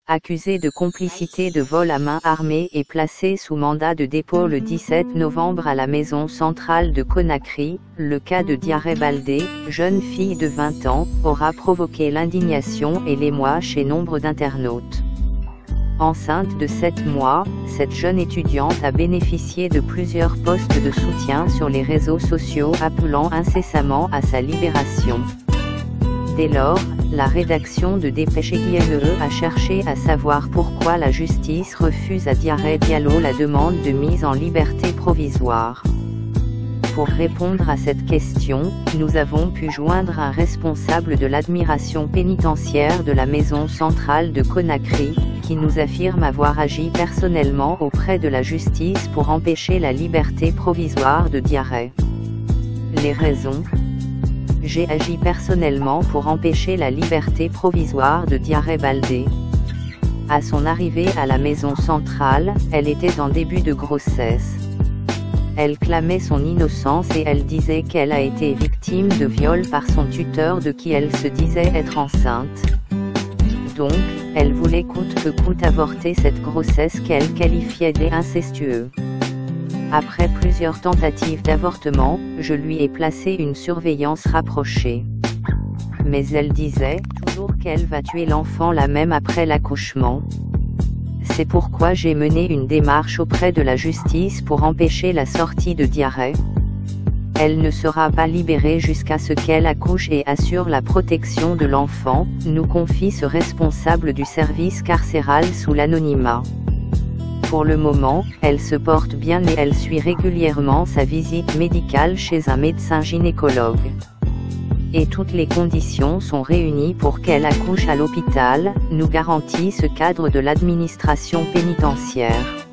accusée de complicité de vol à main armée et placée sous mandat de dépôt le 17 novembre à la maison centrale de Conakry. Le cas de Diarra Baldé, jeune fille de 20 ans, aura provoqué l'indignation et l'émoi chez nombre d'internautes. Enceinte de 7 mois, cette jeune étudiante a bénéficié de plusieurs postes de soutien sur les réseaux sociaux appelant incessamment à sa libération. Dès lors, la rédaction de Dépêche IME a cherché à savoir pourquoi la justice refuse à Diarra Diallo la demande de mise en liberté provisoire. Pour répondre à cette question, nous avons pu joindre un responsable de l'administration pénitentiaire de la maison centrale de Conakry, qui nous affirme avoir agi personnellement auprès de la justice pour empêcher la liberté provisoire de Diarra. Les raisons: j'ai agi personnellement pour empêcher la liberté provisoire de Diarra Baldé. À son arrivée à la maison centrale, elle était en début de grossesse. Elle clamait son innocence et elle disait qu'elle a été victime de viol par son tuteur de qui elle se disait être enceinte. Donc, elle voulait coûte que coûte avorter cette grossesse qu'elle qualifiait d'incestueuse. Après plusieurs tentatives d'avortement, je lui ai placé une surveillance rapprochée. Mais elle disait toujours qu'elle va tuer l'enfant la même après l'accouchement. C'est pourquoi j'ai mené une démarche auprès de la justice pour empêcher la sortie de Diarra. Elle ne sera pas libérée jusqu'à ce qu'elle accouche et assure la protection de l'enfant, nous confie ce responsable du service carcéral sous l'anonymat. Pour le moment, elle se porte bien et elle suit régulièrement sa visite médicale chez un médecin gynécologue. Et toutes les conditions sont réunies pour qu'elle accouche à l'hôpital, nous garantit ce cadre de l'administration pénitentiaire.